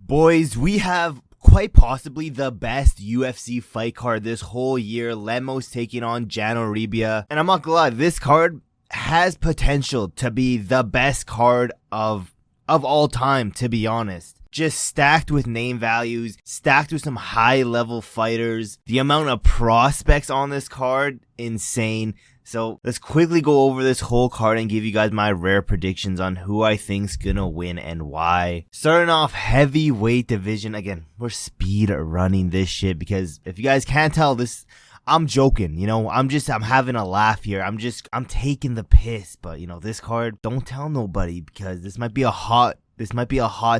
Boys, we have quite possibly the best UFC fight card this whole year. Lemos taking on Jandiroba. And I'm not gonna lie, this card has potential to be the best card of all time, to be honest. Just stacked with name values, stacked with some high level fighters. The amount of prospects on this card, insane. So let's quickly go over this whole card and give you guys my rare predictions on who I think's gonna win and why. Starting off, heavyweight division. Again, we're speed running this shit because if you guys can't tell, I'm joking, you know, I'm having a laugh here. I'm taking the piss, but you know, this card, don't tell nobody because this might be a hot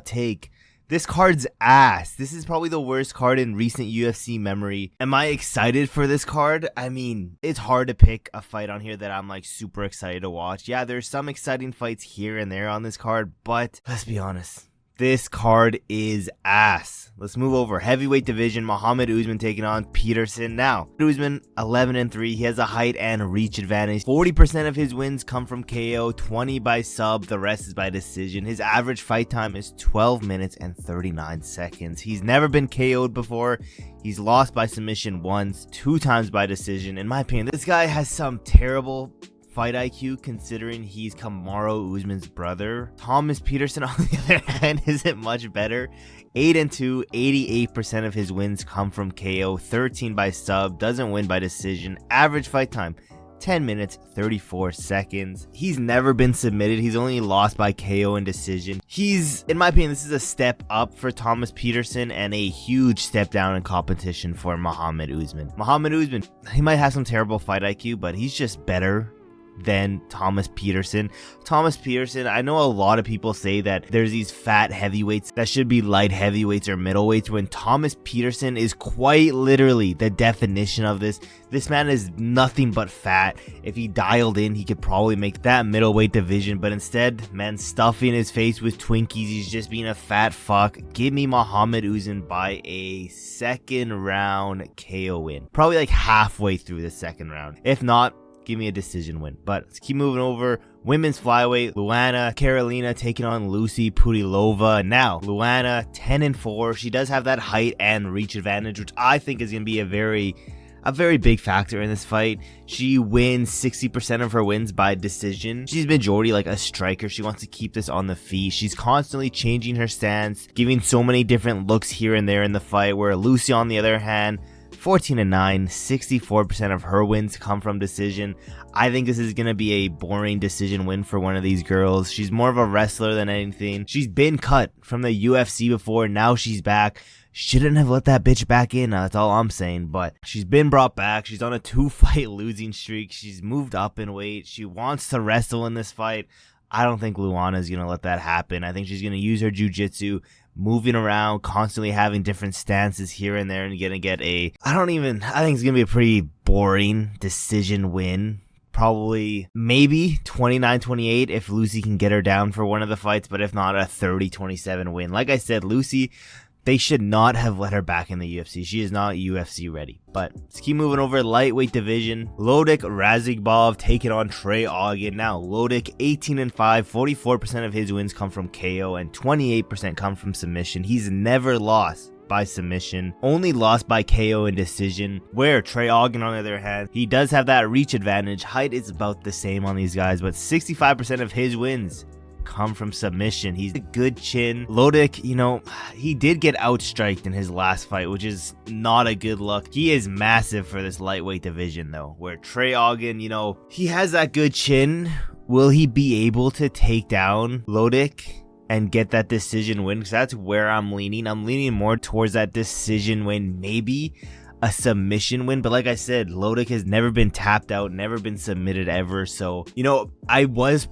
take. This card's ass. This is probably the worst card in recent UFC memory. Am I excited for this card? I mean, it's hard to pick a fight on here that I'm like super excited to watch. Yeah, there's some exciting fights here and there on this card, but let's be honest. This card is ass. Let's move over. Heavyweight division, Mohammed Usman taking on Petersen. Now, Usman 11-3. He has a height and reach advantage. 40% of his wins come from KO, 20 by sub, the rest is by decision. His average fight time is 12 minutes and 39 seconds. He's never been KO'd before. He's lost by submission once, 2 times by decision. In my opinion, this guy has some terrible fight IQ considering he's Kamaru Usman's brother. Thomas Petersen, on the other hand, isn't much better. 8-2, 88% of his wins come from KO, 13 by sub, doesn't win by decision. Average fight time, 10 minutes, 34 seconds. He's never been submitted. He's only lost by KO and decision. In my opinion, this is a step up for Thomas Petersen and a huge step down in competition for Mohammed Usman. Mohammed Usman, he might have some terrible fight IQ, but he's just better than Thomas Petersen. Thomas Petersen, I know a lot of people say that there's these fat heavyweights that should be light heavyweights or middleweights, when Thomas Petersen is quite literally the definition of this. This man is nothing but fat. If he dialed in, he could probably make that middleweight division, but instead, man, stuffing his face with Twinkies, he's just being a fat fuck. Give me Mohammed Usman by a second round KO win. Probably like halfway through the second round. If not, give me a decision win. But let's keep moving over. Women's flyweight, Luana Carolina taking on Lucie Pudilova. Now, Luana 10-4. She does have that height and reach advantage, which I think is going to be a very big factor in this fight. She wins 60% of her wins by decision. She's majority like a striker. She wants to keep this on the feet. She's constantly changing her stance, giving so many different looks here and there in the fight, where Lucie, on the other hand, 14-9, 64% of her wins come from decision. I think this is going to be a boring decision win for one of these girls. She's more of a wrestler than anything. She's been cut from the UFC before. Now she's back. Shouldn't have let that bitch back in. That's all I'm saying. But she's been brought back. She's on a 2-fight losing streak. She's moved up in weight. She wants to wrestle in this fight. I don't think Luana is going to let that happen. I think she's going to use her jiu-jitsu, moving around, constantly having different stances here and there, and going to get I think it's going to be a pretty boring decision win. Probably, maybe 29-28 if Lucie can get her down for one of the fights, but if not, a 30-27 win. Like I said, Lucie, they should not have let her back in the UFC. She is not UFC ready. But let's keep moving over. Lightweight division. Loik Radzhabov taking on Trey Ogden. Now, Loik 18-5. 44% of his wins come from KO and 28% come from submission. He's never lost by submission, only lost by KO and decision, where Trey Ogden, on the other hand, he does have that reach advantage. Height is about the same on these guys, but 65% of his wins come from submission. He's a good chin. Loik, you know, he did get outstriked in his last fight, which is not a good look. He is massive for this lightweight division though, where Trey Ogden, you know, he has that good chin. Will he be able to take down Loik and get that decision win? Because that's where I'm leaning. I'm leaning more towards that decision win, maybe a submission win. But like I said, Loik has never been tapped out, never been submitted ever. So, you know, I was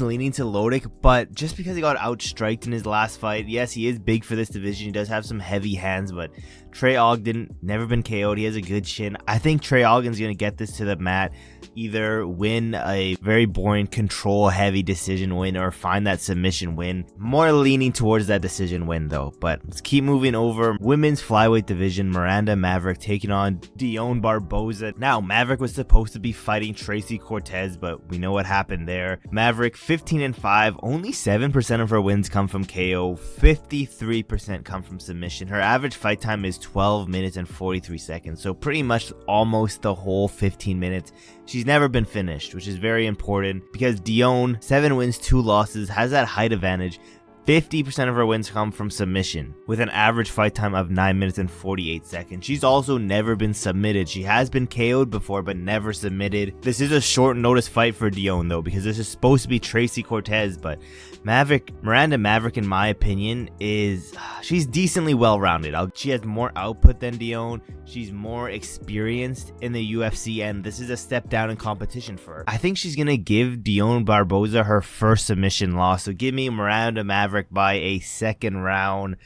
leaning to Loik, but just because he got outstriked in his last fight, yes, he is big for this division. He does have some heavy hands, but Trey Ogden, never been KO'd. He has a good chin. I think Trey Ogden's going to get this to the mat, either win a very boring control heavy decision win or find that submission win. More leaning towards that decision win though. But let's keep moving over. Women's flyweight division, Miranda Maverick taking on Dione Barbosa. Now, Maverick was supposed to be fighting Tracy Cortez, but we know what happened there. Maverick, 15-5. Only 7% of her wins come from KO. 53% come from submission. Her average fight time is 12 minutes and 43 seconds. So pretty much almost the whole 15 minutes. She's never been finished, which is very important because Dione, 7 wins, 2 losses, has that height advantage. 50% of her wins come from submission, with an average fight time of 9 minutes and 48 seconds. She's also never been submitted. She has been KO'd before, but never submitted. This is a short notice fight for Dione, though, because this is supposed to be Tracy Cortez, but Miranda Maverick, in my opinion, she's decently well-rounded. She has more output than Dione. She's more experienced in the UFC, and this is a step down in competition for her. I think she's going to give Dione Barbosa her first submission loss, so give me Miranda Maverick by a second round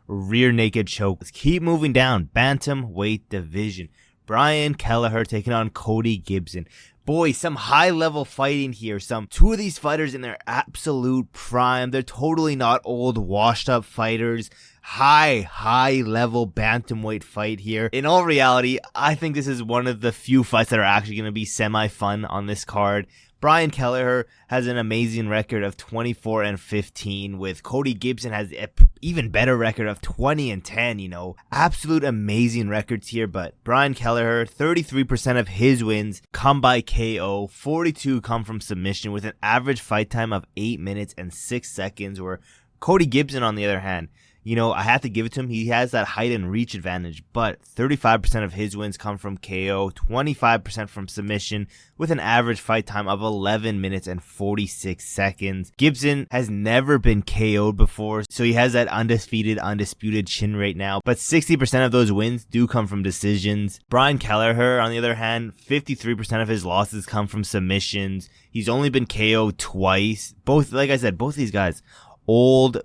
rear naked choke. Let's keep moving down. Bantamweight division. Brian Kelleher taking on Cody Gibson. Boy, some high level fighting here. Two of these fighters in their absolute prime. They're totally not old, washed up fighters. High level bantamweight fight here. In all reality, I think this is one of the few fights that are actually going to be semi fun on this card. Brian Kelleher has an amazing record of 24-15, with Cody Gibson has an even better record of 20-10, you know. Absolute amazing records here, but Brian Kelleher, 33% of his wins come by KO, 42 come from submission, with an average fight time of 8 minutes and 6 seconds, where Cody Gibson, on the other hand, you know, I have to give it to him. He has that height and reach advantage, but 35% of his wins come from KO, 25% from submission, with an average fight time of 11 minutes and 46 seconds. Gibson has never been KO'd before, so he has that undisputed chin right now, but 60% of those wins do come from decisions. Brian Kelleher, on the other hand, 53% of his losses come from submissions. He's only been KO'd twice. Both, like I said, both these guys, old,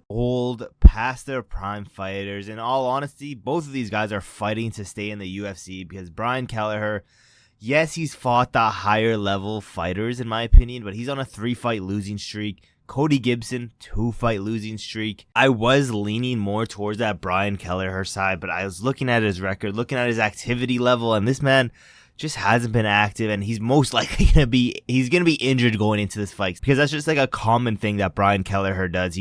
past their prime fighters. In all honesty, both of these guys are fighting to stay in the UFC, because Brian Kelleher, yes, he's fought the higher level fighters in my opinion, but he's on a 3-fight losing streak. Cody Gibson, 2-fight losing streak. I was leaning more towards that Brian Kelleher side, but I was looking at his record, looking at his activity level, and this man just hasn't been active, and he's most likely gonna be injured going into this fight, because that's just like a common thing that Brian Kelleher does.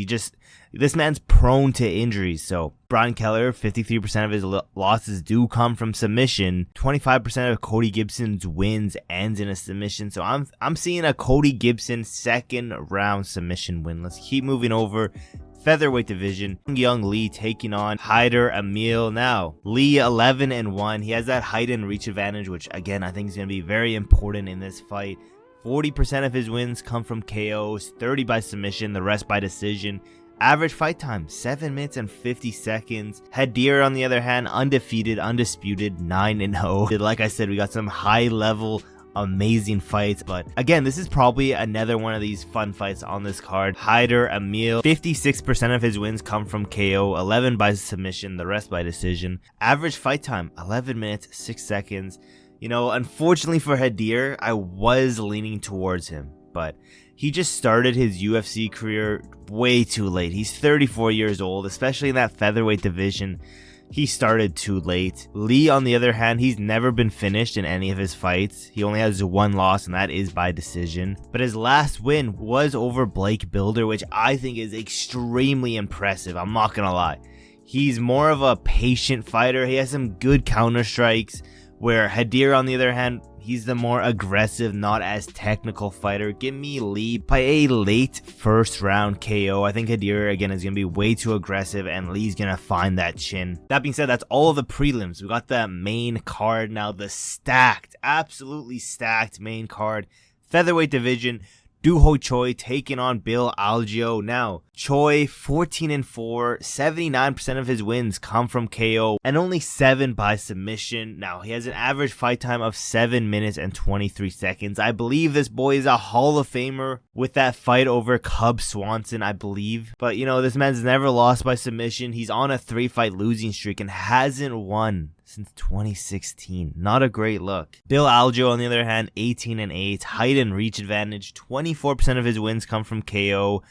This man's prone to injuries. So Brian Kelleher, 53% of his losses do come from submission. 25% of Cody Gibson's wins ends in a submission. So I'm seeing a Cody Gibson second round submission win. Let's keep moving over. Featherweight division, Young Lee taking on Hyder Amil. Now, Lee 11-1. He has that height and reach advantage, which again, I think is going to be very important in this fight. 40% of his wins come from KOs, 30 by submission, the rest by decision. Average fight time, 7 minutes and 50 seconds. Hyder, on the other hand, undefeated, undisputed, 9-0. Like I said, we got some high level, amazing fights, but again, this is probably another one of these fun fights on this card. Hyder Amil, 56% of his wins come from KO, 11 by submission, the rest by decision. Average fight time, 11 minutes 6 seconds. You know, unfortunately for Hyder, I was leaning towards him, but he just started his UFC career way too late. He's 34 years old, especially in that featherweight division. He started too late. Lee, on the other hand, he's never been finished in any of his fights. He only has 1 loss, and that is by decision. But his last win was over Blake Builder, which I think is extremely impressive. I'm not gonna lie. He's more of a patient fighter. He has some good counter strikes, where Hyder, on the other hand, he's the more aggressive, not as technical fighter. Give me Lee by a late first round KO. I think Hyder, again, is going to be way too aggressive, and Lee's going to find that chin. That being said, that's all of the prelims. We got the main card now, the stacked, absolutely stacked main card. Featherweight division, Doo-Ho Choi taking on Bill Algeo. Now, Choi, 14-4, 79% of his wins come from KO, and only 7 by submission. Now, he has an average fight time of 7 minutes and 23 seconds. I believe this boy is a Hall of Famer with that fight over Cub Swanson, I believe. But, you know, this man's never lost by submission. He's on a 3-fight losing streak and hasn't won since 2016. Not a great look. Bill Algeo, on the other hand, 18-8, height and reach advantage. 24% of his wins come from KO.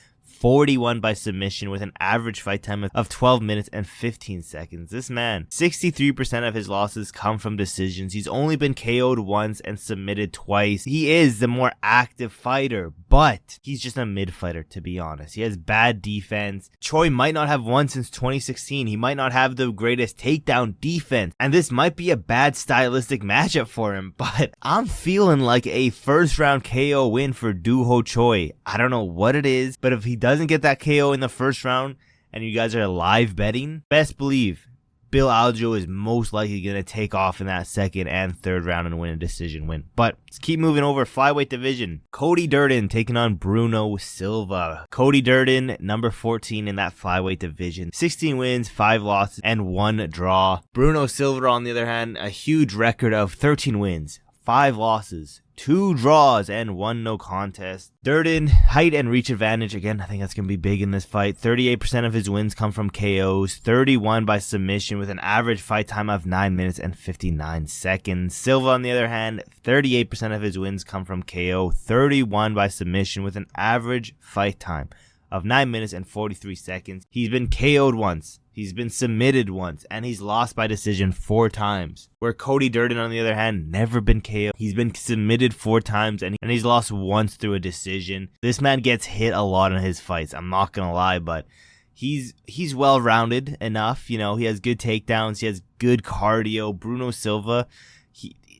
41 by submission with an average fight time of 12 minutes and 15 seconds. This man, 63% of his losses come from decisions. He's only been KO'd once and submitted twice. He is the more active fighter, but he's just a mid fighter, to be honest. He has bad defense. Choi might not have won since 2016. He might not have the greatest takedown defense, and this might be a bad stylistic matchup for him, but I'm feeling like a first round KO win for Doo-Ho Choi. I don't know what it is, but if he doesn't get that KO in the first round and you guys are live betting, best believe Bill Algeo is most likely going to take off in that second and third round and win a decision win. But let's keep moving over. Flyweight division. Cody Durden taking on Bruno Silva. Cody Durden, number 14 in that flyweight division. 16 wins, 5 losses, and 1 draw. Bruno Silva, on the other hand, a huge record of 13 wins, 5 losses, 2 draws, and 1 no contest. Durden, height and reach advantage. Again, I think that's going to be big in this fight. 38% of his wins come from KOs, 31 by submission with an average fight time of 9 minutes and 59 seconds. Silva, on the other hand, 38% of his wins come from KO, 31 by submission with an average fight time of 9 minutes and 43 seconds. He's been KO'd once. He's been submitted once, and he's lost by decision 4 times. Where Cody Durden, on the other hand, never been KO'd. He's been submitted 4 times, and he's lost once through a decision. This man gets hit a lot in his fights, I'm not gonna lie, but he's well-rounded enough. You know, he has good takedowns, he has good cardio. Bruno Silva,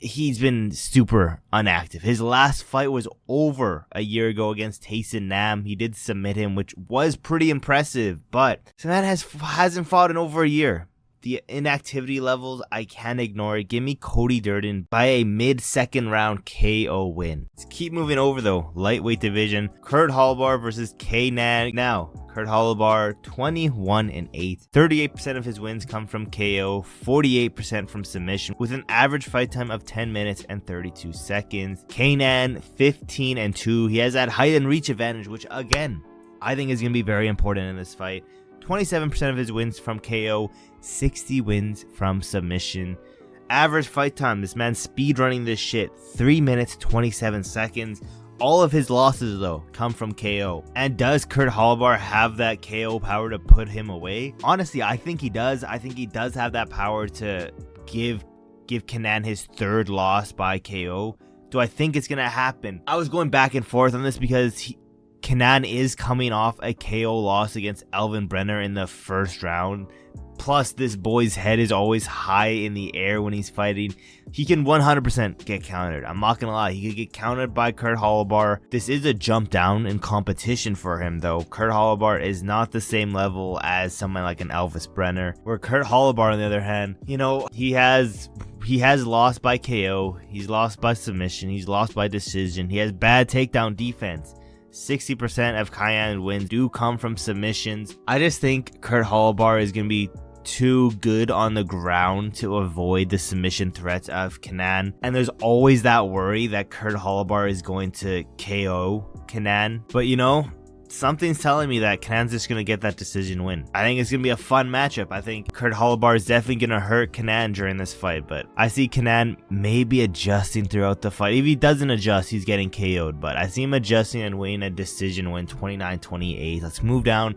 he's been super inactive. His last fight was over a year ago against Tayson Nam. He did submit him, which was pretty impressive, but so that hasn't fought in over a year. The inactivity levels, I can't ignore it. Give me Cody Durden by a mid-second round KO win. Let's keep moving over though. Lightweight division. Kurt Holobar versus K-Nan. Now, Kurt Holobar, 21-8. 38% of his wins come from KO, 48% from submission, with an average fight time of 10 minutes and 32 seconds. K-Nan, 15-2. He has that height and reach advantage, which again, I think is going to be very important in this fight. 27% of his wins from KO, 60 wins from submission. Average fight time, this man's speed running this shit, 3 minutes 27 seconds. All of his losses though come from KO. And does Kurt Holobar have that KO power to put him away? Honestly, I think he does. I think he does have that power to give Kenan his 3rd loss by KO. Do I think it's gonna happen? I was going back and forth on this because Kenan is coming off a KO loss against Elvin Brenner in the first round. Plus, this boy's head is always high in the air when he's fighting. He can 100% get countered. I'm not gonna lie. He could get countered by Kurt Holobar. This is a jump down in competition for him, though. Kurt Holobar is not the same level as someone like an Elvis Brenner. Where Kurt Holobar, on the other hand, you know, he has lost by KO. He's lost by submission. He's lost by decision. He has bad takedown defense. 60% of Cayenne wins do come from submissions. I just think Kurt Holobar is going to be too good on the ground to avoid the submission threats of Kenan. And there's always that worry that Kurt Holobar is going to KO Kenan. But you know, something's telling me that Kenan's just going to get that decision win. I think it's going to be a fun matchup. I think Kurt Holobar is definitely going to hurt Kenan during this fight, but I see Kenan maybe adjusting throughout the fight. If he doesn't adjust, he's getting KO'd, but I see him adjusting and winning a decision win, 29-28. Let's move down.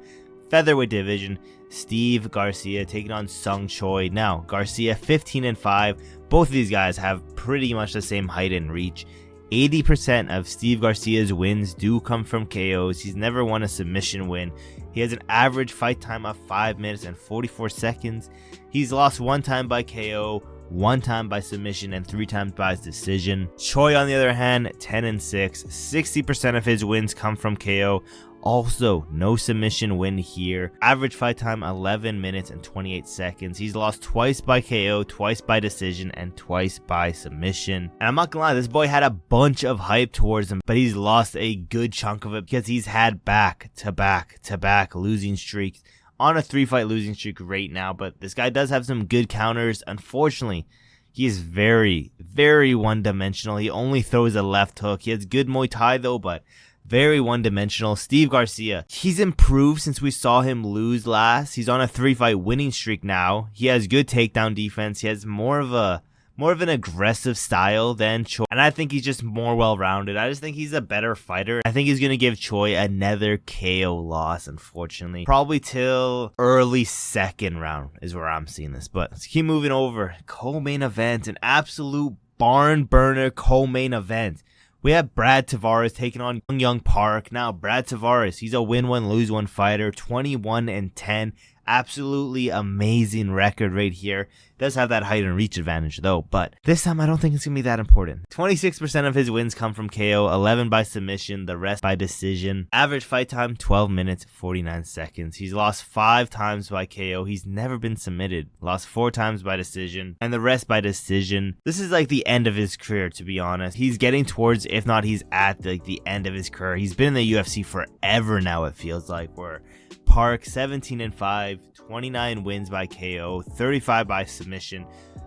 Featherweight division. Steve Garcia taking on Sung Choi. Now, Garcia 15-5. Both of these guys have pretty much the same height and reach. 80% of Steve Garcia's wins do come from KOs. He's never won a submission win. He has an average fight time of 5 minutes and 44 seconds. He's lost 1 time by KO, 1 time by submission, and 3 times by decision. Choi, on the other hand, 10-6. 60% of his wins come from KO. Also, no submission win here. Average fight time 11 minutes and 28 seconds. He's lost twice by KO, twice by decision, and twice by submission. And I'm not gonna lie, this boy had a bunch of hype towards him, but he's lost a good chunk of it because he's had back-to-back losing streaks. On a 3-fight losing streak right now, but this guy does have some good counters. Unfortunately, he is very, very one-dimensional. He only throws a left hook. He has good Muay Thai though, but very one-dimensional. Steve Garcia, he's improved since we saw him lose last. He's on a 3-fight winning streak now. He has good takedown defense. He has more of a more of an aggressive style than Choi. And I think he's just more well-rounded. I just think he's a better fighter. I think he's going to give Choi another KO loss, unfortunately. Probably till early second round is where I'm seeing this. But let's keep moving over. Co-main event, an absolute barn burner co-main event. We have Brad Tavares taking on Yun-Yong Park. Now, Brad Tavares, he's a win-1, lose-1 fighter, 21-10. Absolutely amazing record right here. Does have that height and reach advantage though, but this time I don't think it's gonna be that important. 26% of his wins come from KO, 11 by submission, the rest by decision. Average fight time 12 minutes 49 seconds. He's lost 5 times by KO. He's never been submitted. Lost 4 times by decision, and the rest by decision. This is like the end of his career, to be honest. He's getting towards, if not he's at the end of his career. He's been in the UFC forever now, it feels like. Where Park 17-5, 29 wins by KO, 35 by submission.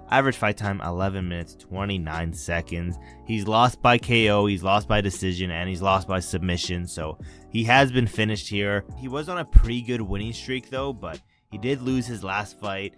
Average fight time 11 minutes 29 seconds. He's lost by KO, he's lost by decision, and he's lost by submission. So he has been finished here. He was on a pretty good winning streak though, but he did lose his last fight.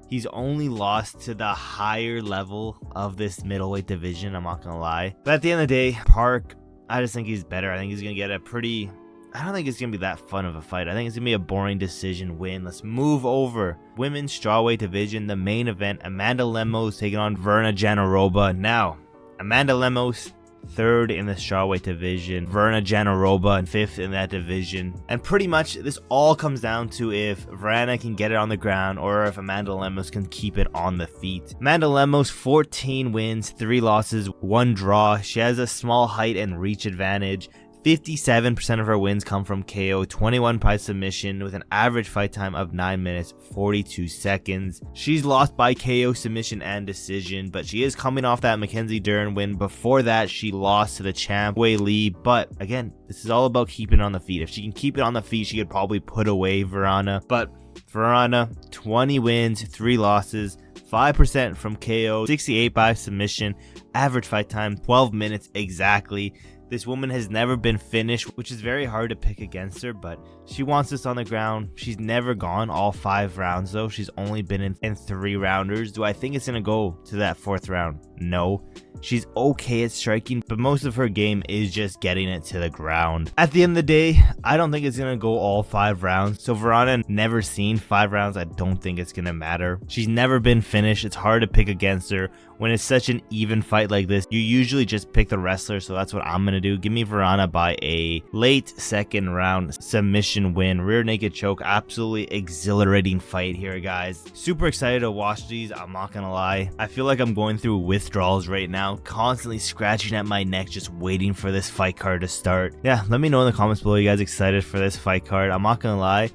He's only lost to the higher level of this middleweight division, I'm not gonna lie. But at the end of the day, Park, I just think he's better. I think he's gonna get a pretty... I don't think it's going to be that fun of a fight. I think it's going to be a boring decision win. Let's move over. Women's strawweight division, the main event. Amanda Lemos taking on Verna Jandiroba. Now, Amanda Lemos, 3rd in the strawweight division. Verna Jandiroba, 5th in that division. And pretty much this all comes down to if Verna can get it on the ground or if Amanda Lemos can keep it on the feet. Amanda Lemos, 14 wins, 3 losses, 1 draw. She has a small height and reach advantage. 57% of her wins come from KO, 21 by submission with an average fight time of 9 minutes 42 seconds. She's lost by KO, submission, and decision, but she is coming off that Mackenzie Dern win. Before that, she lost to the champ Wei Lee, but again, this is all about keeping it on the feet. If she can keep it on the feet, she could probably put away Verna, but Verna, 20 wins, 3 losses, 5% from KO, 68 by submission, average fight time 12 minutes exactly. This woman has never been finished, which is very hard to pick against her, but she wants this on the ground. She's never gone all 5 rounds though. She's only been in 3 rounders. Do I think it's going to go to that 4th round? No. She's okay at striking, but most of her game is just getting it to the ground. At the end of the day, I don't think it's going to go all 5 rounds. So Verna never seen 5 rounds. I don't think it's going to matter. She's never been finished. It's hard to pick against her. When it's such an even fight like this, you usually just pick the wrestler. So that's what I'm going to do. Give me Verna by a late 2nd round submission win. Rear naked choke. Absolutely exhilarating fight here, guys. Super excited to watch these. I'm not going to lie. I feel like I'm going through withdrawals right now. Constantly scratching at my neck, just waiting for this fight card to start. Yeah, let me know in the comments below, you guys excited for this fight card. I'm not going to lie.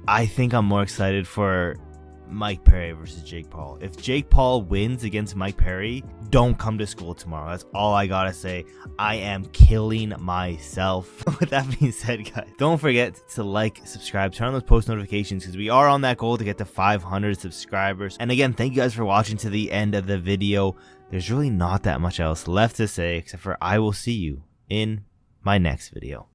I think I'm more excited for Mike Perry versus Jake Paul. If Jake Paul wins against Mike Perry, don't come to school tomorrow. That's all I gotta say. I am killing myself. With that being said, guys, don't forget to like, subscribe, turn on those post notifications because we are on that goal to get to 500 subscribers. And again, thank you guys for watching to the end of the video. There's really not that much else left to say except for I will see you in my next video.